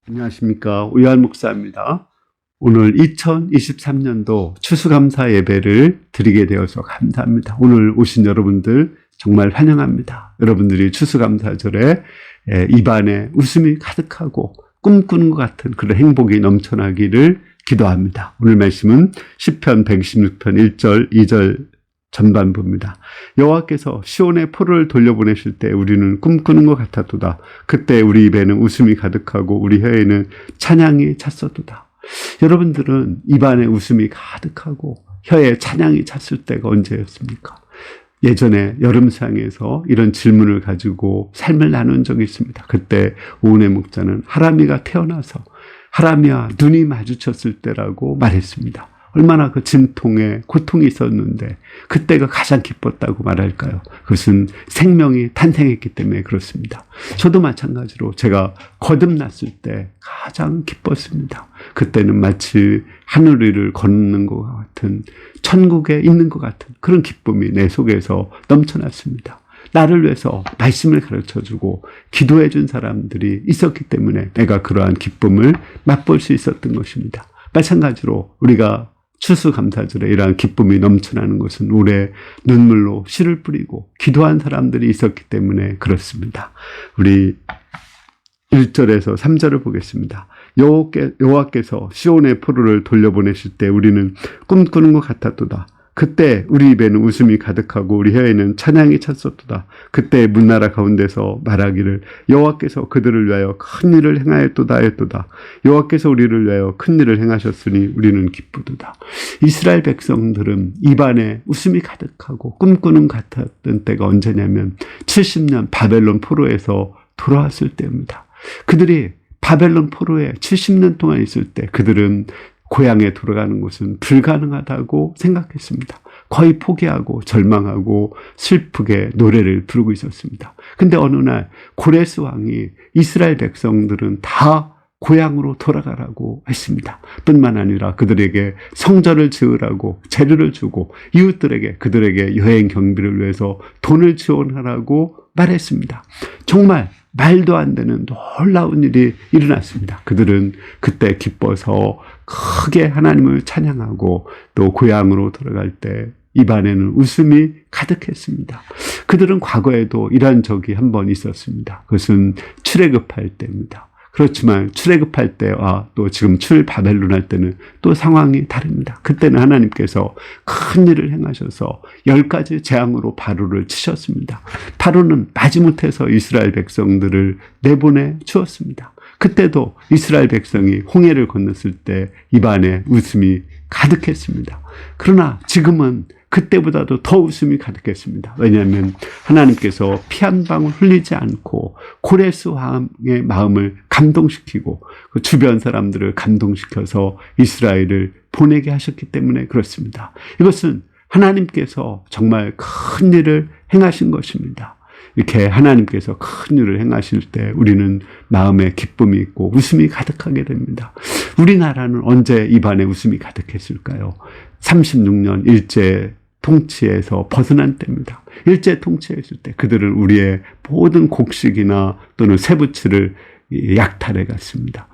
안녕하십니까. 우여한 목사입니다. 오늘 2023년도 추수감사 예배를 드리게 되어서 감사합니다. 오늘 오신 여러분들 정말 환영합니다. 여러분들이 추수감사절에 입안에 웃음이 가득하고 꿈꾸는 것 같은 그런 행복이 넘쳐나기를 기도합니다. 오늘 말씀은 시편 116편 1절 2절 전반부입니다. 여호와께서 시온의 포로를 돌려보내실 때 우리는 꿈꾸는 것 같았도다. 그때 우리 입에는 웃음이 가득하고 우리 혀에는 찬양이 찼었도다. 여러분들은 입안에 웃음이 가득하고 혀에 찬양이 찼을 때가 언제였습니까? 예전에 여름상에서 이런 질문을 가지고 삶을 나눈 적이 있습니다. 그때 오은혜 목자는 하람이가 태어나서 하람이와 눈이 마주쳤을 때라고 말했습니다. 얼마나 그 진통에 고통이 있었는데 그때가 가장 기뻤다고 말할까요? 그것은 생명이 탄생했기 때문에 그렇습니다. 저도 마찬가지로 제가 거듭났을 때 가장 기뻤습니다. 그때는 마치 하늘 위를 걷는 것 같은, 천국에 있는 것 같은 그런 기쁨이 내 속에서 넘쳐났습니다. 나를 위해서 말씀을 가르쳐주고 기도해준 사람들이 있었기 때문에 내가 그러한 기쁨을 맛볼 수 있었던 것입니다. 마찬가지로 우리가 추수감사절에 이러한 기쁨이 넘쳐나는 것은 올해 눈물로 씨를 뿌리고 기도한 사람들이 있었기 때문에 그렇습니다. 우리 1절에서 3절을 보겠습니다. 여호와께서 시온의 포로를 돌려보내실 때 우리는 꿈꾸는 것 같았도다. 그때 우리 입에는 웃음이 가득하고 우리 혀에는 찬양이 찼었도다. 그때 문나라 가운데서 말하기를 여호와께서 그들을 위하여 큰 일을 행하였도다 하였도다. 여호와께서 우리를 위하여 큰 일을 행하셨으니 우리는 기쁘도다. 이스라엘 백성들은 입안에 웃음이 가득하고 꿈꾸는 같았던 때가 언제냐면 70년 바벨론 포로에서 돌아왔을 때입니다. 그들이 바벨론 포로에 70년 동안 있을 때 그들은 고향에 돌아가는 것은 불가능하다고 생각했습니다. 거의 포기하고 절망하고 슬프게 노래를 부르고 있었습니다. 근데 어느 날 고레스 왕이 이스라엘 백성들은 다 고향으로 돌아가라고 했습니다. 뿐만 아니라 그들에게 성전을 지으라고 재료를 주고 이웃들에게 그들에게 여행 경비를 위해서 돈을 지원하라고 말했습니다. 정말 말도 안 되는 놀라운 일이 일어났습니다. 그들은 그때 기뻐서 크게 하나님을 찬양하고 또 고향으로 돌아갈 때 입안에는 웃음이 가득했습니다. 그들은 과거에도 이러한 적이 한 번 있었습니다. 그것은 출애굽할 때입니다. 그렇지만 출애굽할 때와 또 지금 바벨론 할 때는 또 상황이 다릅니다. 그때는 하나님께서 큰 일을 행하셔서 10가지 재앙으로 바로를 치셨습니다. 바로는 마지못해서 이스라엘 백성들을 내보내 주었습니다. 그때도 이스라엘 백성이 홍해를 건넜을 때 입안에 웃음이 가득했습니다. 그러나 지금은 그때보다도 더 웃음이 가득했습니다. 왜냐하면 하나님께서 피 한 방울 흘리지 않고 고레스 왕의 마음을 감동시키고 그 주변 사람들을 감동시켜서 이스라엘을 보내게 하셨기 때문에 그렇습니다. 이것은 하나님께서 정말 큰 일을 행하신 것입니다. 이렇게 하나님께서 큰 일을 행하실 때 우리는 마음에 기쁨이 있고 웃음이 가득하게 됩니다. 우리나라는 언제 입안에 웃음이 가득했을까요? 36년 일제 통치에서 벗어난 때입니다. 일제 통치했을 때 그들은 우리의 모든 곡식이나 또는 쇠붙이를 약탈해 갔습니다.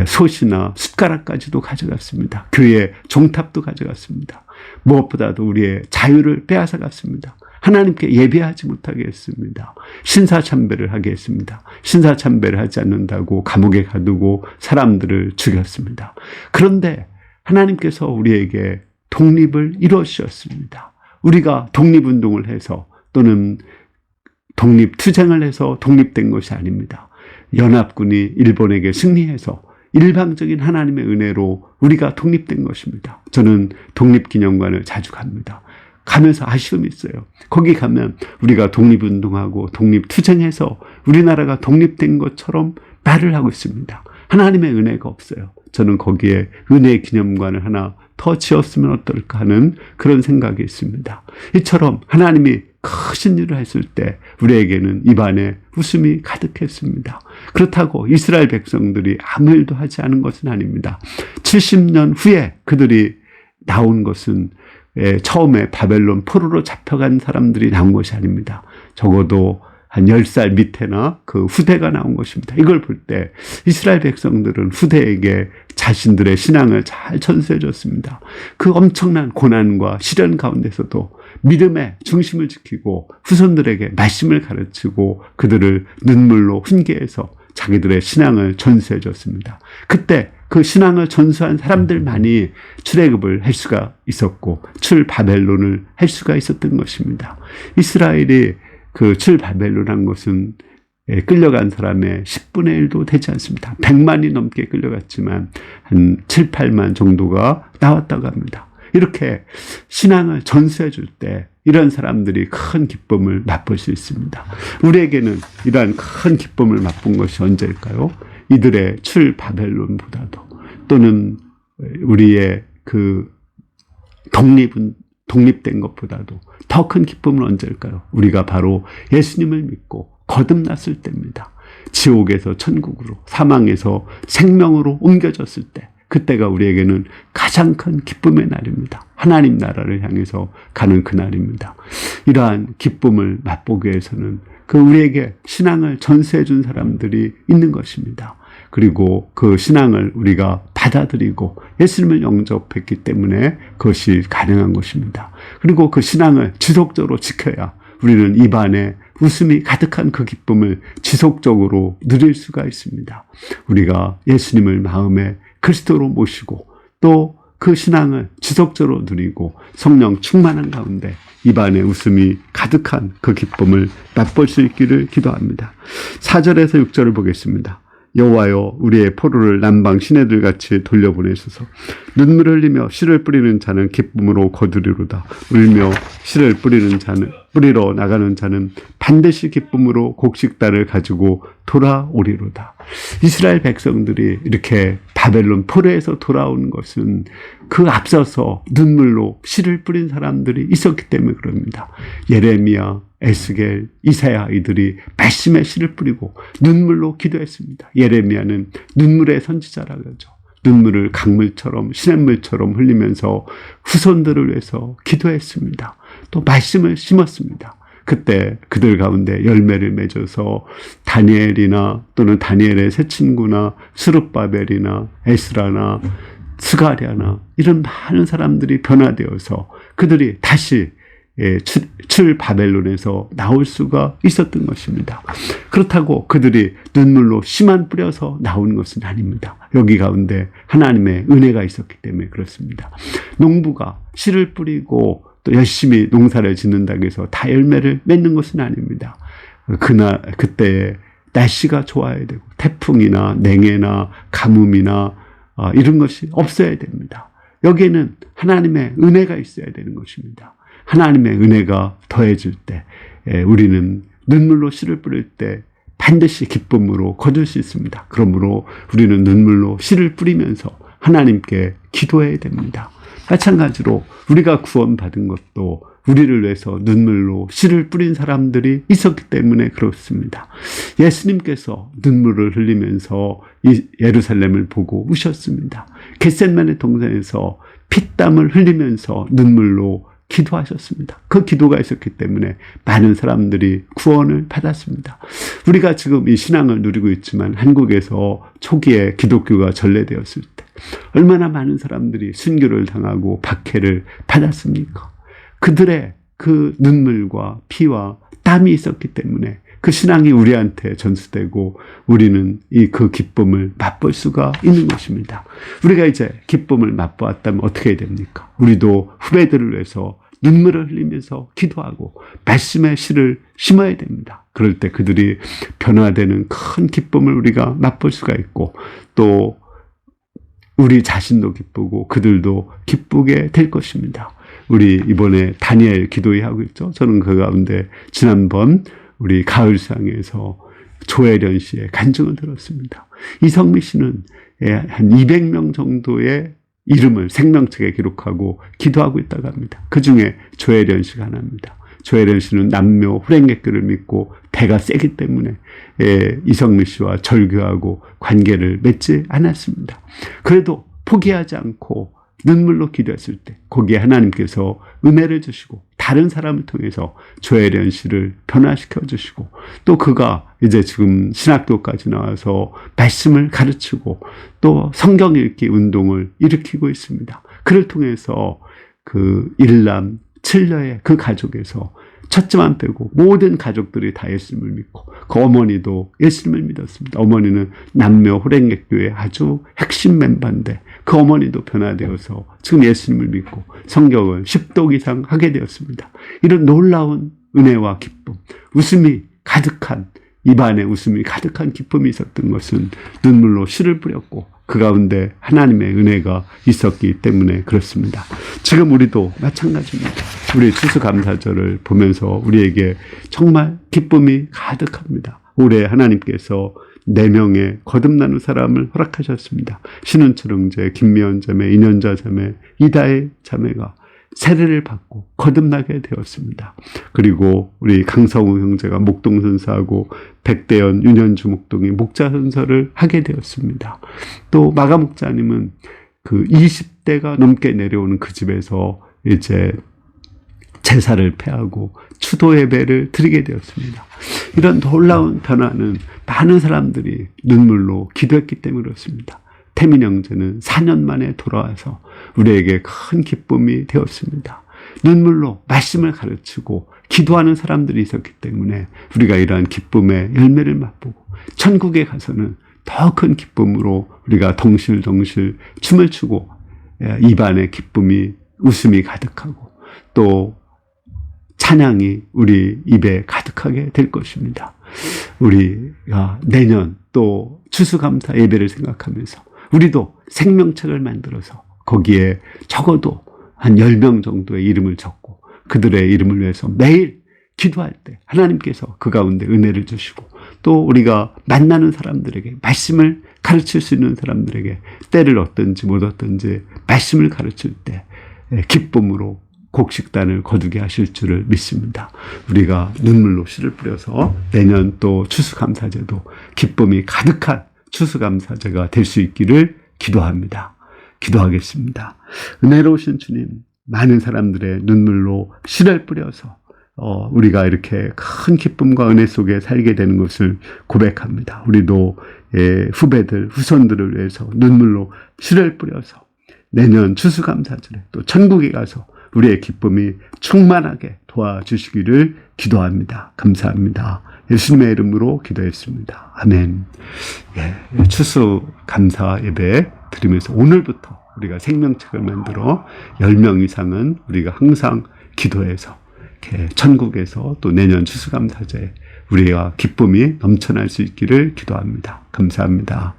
솥이나 숟가락까지도 가져갔습니다. 교회 종탑도 가져갔습니다. 무엇보다도 우리의 자유를 빼앗아 갔습니다. 하나님께 예배하지 못하게 했습니다. 신사참배를 하게 했습니다. 신사참배를 하지 않는다고 감옥에 가두고 사람들을 죽였습니다. 그런데 하나님께서 우리에게 독립을 이루어 주셨습니다. 우리가 독립운동을 해서 또는 독립투쟁을 해서 독립된 것이 아닙니다. 연합군이 일본에게 승리해서 일방적인 하나님의 은혜로 우리가 독립된 것입니다. 저는 독립기념관을 자주 갑니다. 가면서 아쉬움이 있어요. 거기 가면 우리가 독립운동하고 독립투쟁해서 우리나라가 독립된 것처럼 말을 하고 있습니다. 하나님의 은혜가 없어요. 저는 거기에 은혜 기념관을 하나 더 지었으면 어떨까 하는 그런 생각이 있습니다. 이처럼 하나님이 크신 일을 했을 때 우리에게는 입안에 웃음이 가득했습니다. 그렇다고 이스라엘 백성들이 아무 일도 하지 않은 것은 아닙니다. 70년 후에 그들이 나온 것은 처음에 바벨론 포로로 잡혀간 사람들이 나온 것이 아닙니다. 적어도 한 10살 밑에나 그 후대가 나온 것입니다. 이걸 볼 때 이스라엘 백성들은 후대에게 자신들의 신앙을 잘 전수해 줬습니다. 그 엄청난 고난과 시련 가운데서도 믿음의 중심을 지키고 후손들에게 말씀을 가르치고 그들을 눈물로 훈계해서 자기들의 신앙을 전수해 줬습니다. 그때 그 신앙을 전수한 사람들만이 출애굽을 할 수가 있었고 출바벨론을 할 수가 있었던 것입니다. 이스라엘이 그 출바벨론 한 것은 끌려간 사람의 10분의 1도 되지 않습니다. 100만이 넘게 끌려갔지만 한 7, 8만 정도가 나왔다고 합니다. 이렇게 신앙을 전수해 줄 때 이런 사람들이 큰 기쁨을 맛볼 수 있습니다. 우리에게는 이러한 큰 기쁨을 맛본 것이 언제일까요? 이들의 출바벨론보다도 또는 우리의 그 독립된 것보다도 더 큰 기쁨은 언제일까요? 우리가 바로 예수님을 믿고 거듭났을 때입니다. 지옥에서 천국으로, 사망에서 생명으로 옮겨졌을 때, 그때가 우리에게는 가장 큰 기쁨의 날입니다. 하나님 나라를 향해서 가는 그날입니다. 이러한 기쁨을 맛보기 위해서는 그 우리에게 신앙을 전수해 준 사람들이 있는 것입니다. 그리고 그 신앙을 우리가 받아들이고 예수님을 영접했기 때문에 그것이 가능한 것입니다. 그리고 그 신앙을 지속적으로 지켜야 우리는 입안에 웃음이 가득한 그 기쁨을 지속적으로 누릴 수가 있습니다. 우리가 예수님을 마음에 그리스도로 모시고 또 그 신앙을 지속적으로 누리고 성령 충만한 가운데 입안에 웃음이 가득한 그 기쁨을 맛볼 수 있기를 기도합니다. 4절에서 6절을 보겠습니다. 여호와여 우리의 포로를 남방 시내들 같이 돌려보내소서. 눈물을 흘리며 씨를 뿌리는 자는 기쁨으로 거두리로다. 울며 씨를 뿌리러 나가는 자는 반드시 기쁨으로 곡식단을 가지고 돌아오리로다. 이스라엘 백성들이 이렇게 바벨론 포로에서 돌아오는 것은 그 앞서서 눈물로 씨를 뿌린 사람들이 있었기 때문에 그럽니다. 예레미야, 에스겔, 이사야 이들이 말씀의 씨를 뿌리고 눈물로 기도했습니다. 예레미야는 눈물의 선지자라고 하죠. 눈물을 강물처럼 시냇물처럼 흘리면서 후손들을 위해서 기도했습니다. 또 말씀을 심었습니다. 그때 그들 가운데 열매를 맺어서 다니엘이나 또는 다니엘의 새 친구나 스룹바벨이나 에스라나 스가랴나 이런 많은 사람들이 변화되어서 그들이 다시 출바벨론에서 나올 수가 있었던 것입니다. 그렇다고 그들이 눈물로 씨만 뿌려서 나오는 것은 아닙니다. 여기 가운데 하나님의 은혜가 있었기 때문에 그렇습니다. 농부가 씨를 뿌리고 또 열심히 농사를 짓는다고 해서 다 열매를 맺는 것은 아닙니다. 그때 날씨가 좋아야 되고 태풍이나 냉해나 가뭄이나 이런 것이 없어야 됩니다. 여기에는 하나님의 은혜가 있어야 되는 것입니다. 하나님의 은혜가 더해질 때 우리는 눈물로 씨를 뿌릴 때 반드시 기쁨으로 거둘 수 있습니다. 그러므로 우리는 눈물로 씨를 뿌리면서 하나님께 기도해야 됩니다. 마찬가지로 우리가 구원받은 것도 우리를 위해서 눈물로 씨를 뿌린 사람들이 있었기 때문에 그렇습니다. 예수님께서 눈물을 흘리면서 이 예루살렘을 보고 우셨습니다. 겟셋마네 동산에서 피땀을 흘리면서 눈물로 기도하셨습니다. 그 기도가 있었기 때문에 많은 사람들이 구원을 받았습니다. 우리가 지금 이 신앙을 누리고 있지만 한국에서 초기에 기독교가 전래되었을 때 얼마나 많은 사람들이 순교를 당하고 박해를 받았습니까? 그들의 그 눈물과 피와 땀이 있었기 때문에 그 신앙이 우리한테 전수되고 우리는 그 기쁨을 맛볼 수가 있는 것입니다. 우리가 이제 기쁨을 맛보았다면 어떻게 해야 됩니까? 우리도 후배들을 위해서 눈물을 흘리면서 기도하고 말씀의 씨를 심어야 됩니다. 그럴 때 그들이 변화되는 큰 기쁨을 우리가 맛볼 수가 있고 또 우리 자신도 기쁘고 그들도 기쁘게 될 것입니다. 우리 이번에 다니엘 기도회 하고 있죠. 저는 그 가운데 지난번 우리 가을상에서 조혜련 씨의 간증을 들었습니다. 이성미 씨는 한 200명 정도의 이름을 생명책에 기록하고 기도하고 있다고 합니다. 그 중에 조혜련 씨가 하나입니다. 조혜련 씨는 남묘 후랭객교를 믿고 배가 세기 때문에 이성미 씨와 절교하고 관계를 맺지 않았습니다. 그래도 포기하지 않고 눈물로 기도했을 때 거기에 하나님께서 은혜를 주시고 다른 사람을 통해서 조혜련 씨를 변화시켜 주시고 또 그가 이제 지금 신학교까지 나와서 말씀을 가르치고 또 성경 읽기 운동을 일으키고 있습니다. 그를 통해서 그 일남 7녀의 그 가족에서 첫째만 빼고 모든 가족들이 다 예수님을 믿고 그 어머니도 예수님을 믿었습니다. 어머니는 남묘 호랭객교회 아주 핵심 멤버인데 그 어머니도 변화되어서 지금 예수님을 믿고 성경을 10독 이상 하게 되었습니다. 이런 놀라운 은혜와 기쁨, 웃음이 가득한 입안에 웃음이 가득한 기쁨이 있었던 것은 눈물로 씨를 뿌렸고 그 가운데 하나님의 은혜가 있었기 때문에 그렇습니다. 지금 우리도 마찬가지입니다. 우리 추수감사절을 보면서 우리에게 정말 기쁨이 가득합니다. 올해 하나님께서 4명의 거듭나는 사람을 허락하셨습니다. 신은철 제 김미연 자매, 이년자 자매, 이다혜 자매가 세례를 받고 거듭나게 되었습니다. 그리고 우리 강성우 형제가 목동 선사하고 백대연 윤현주 목동이 목자 선서를 하게 되었습니다. 또 마가 목자님은 그 20대가 넘게 내려오는 그 집에서 이제 제사를 폐하고 추도 예배를 드리게 되었습니다. 이런 놀라운 변화는 많은 사람들이 눈물로 기도했기 때문에 그렇습니다. 태민 형제는 4년 만에 돌아와서 우리에게 큰 기쁨이 되었습니다. 눈물로 말씀을 가르치고 기도하는 사람들이 있었기 때문에 우리가 이러한 기쁨의 열매를 맛보고 천국에 가서는 더 큰 기쁨으로 우리가 덩실덩실 춤을 추고 입안에 기쁨이 웃음이 가득하고 또 찬양이 우리 입에 가득하게 될 것입니다. 우리가 내년 또 추수감사 예배를 생각하면서 우리도 생명책을 만들어서 거기에 적어도 한 10명 정도의 이름을 적고 그들의 이름을 위해서 매일 기도할 때 하나님께서 그 가운데 은혜를 주시고 또 우리가 만나는 사람들에게 말씀을 가르칠 수 있는 사람들에게 때를 얻든지 못 얻든지 말씀을 가르칠 때 기쁨으로 곡식단을 거두게 하실 줄을 믿습니다. 우리가 눈물로 씨를 뿌려서 내년 또 추수감사제도 기쁨이 가득한 추수감사제가 될 수 있기를 기도합니다. 기도하겠습니다. 은혜로우신 주님, 많은 사람들의 눈물로 씨를 뿌려서 우리가 이렇게 큰 기쁨과 은혜 속에 살게 되는 것을 고백합니다. 우리도 후배들, 후손들을 위해서 눈물로 씨를 뿌려서 내년 추수감사절에 또 천국에 가서 우리의 기쁨이 충만하게 도와주시기를 기도합니다. 감사합니다. 예수님의 이름으로 기도했습니다. 아멘. 추수감사 예배 드리면서 오늘부터 우리가 생명책을 만들어 10명 이상은 우리가 항상 기도해서 이렇게 천국에서 또 내년 추수감사제에 우리가 기쁨이 넘쳐날 수 있기를 기도합니다. 감사합니다.